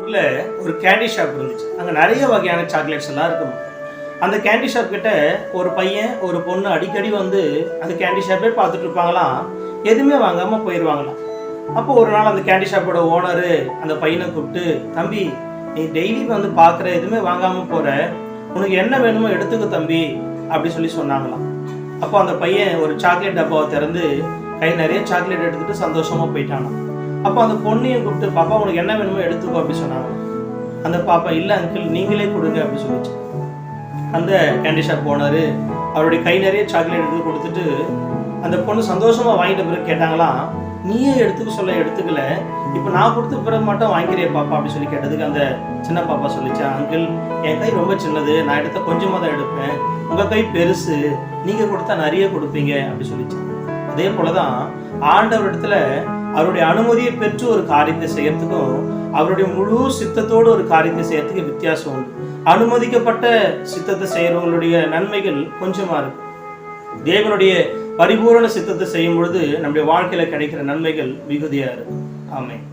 ஊர்ல ஒரு candy shop இருந்துச்சு. அங்கே நிறைய வகையான சாக்லேட்ஸ் எல்லாம் இருக்கும். அந்த கேண்டி ஷாப் கிட்ட ஒரு பையன் ஒரு பொண்ணு அடிக்கடி வந்து அந்த கேண்டி ஷாப்பே பார்த்துட்டு இருப்பாங்களாம். எதுவுமே வாங்காமல் போயிடுவாங்களாம். அப்போ ஒரு நாள் அந்த கேண்டி ஷாப்போட ஓனரு அந்த பையனை கூப்பிட்டு, தம்பி நீ டெய்லி வந்து பார்க்குற எதுவுமே வாங்காமல் போகிற, உனக்கு என்ன வேணுமோ எடுத்துக்க தம்பி அப்படி சொன்னாங்களாம். அப்போ அந்த பையன் ஒரு சாக்லேட் டப்பாவை திறந்து கை நிறைய சாக்லேட் எடுத்துகிட்டு சந்தோஷமாக போயிட்டானான். அப்போ அந்த பொண்ணையும் கூப்பிட்டு, பாப்பா உனக்கு என்ன வேணுமோ எடுத்துக்கோ அப்படி சொன்னாங்க. அந்த பாப்பா, இல்லை அங்கிள் நீங்களே கொடுங்க அப்படி சொல்லிச்சு. அந்த கேண்டி ஷாப் ஓனரு அவருடைய கை நிறைய சாக்லேட் எடுத்து கொடுத்துட்டு அந்த பொண்ணு சந்தோஷமாக வாங்கிட்ட பிறகு கேட்டாங்களாம், நீயே எடுத்துக்கல, இப்போ நான் கொடுத்த பிறகு மட்டும் வாங்கிக்கிறே பாப்பா அப்படி சொல்லி கேட்டதுக்கு அந்த சின்ன பாப்பா சொல்லிச்சா, அங்கிள் என் கை ரொம்ப சின்னது, நான் எடுத்த கொஞ்சமாக தான் எடுப்பேன், உங்கள் கை பெருசு, நீங்கள் கொடுத்தா நிறைய கொடுப்பீங்க அப்படி சொல்லிச்சு. அதே போலதான் ஆண்டவரிடத்துல அவருடைய அனுமதியை பெற்று ஒரு காரியத்தை செய்யறதுக்கும் அவருடைய முழு சித்தத்தோடு ஒரு காரியத்தை செய்யறதுக்கு வித்தியாசம் உண்டு. அனுமதிக்கப்பட்ட சித்தத்தை செய்யறவங்களுடைய நன்மைகள் கொஞ்சமா இருக்கும். தேவனுடைய பரிபூரண சித்தத்தை செய்யும் பொழுது நம்முடைய வாழ்க்கையில கிடைக்கிற நன்மைகள் மிகுதியா இருக்கும். ஆமென்.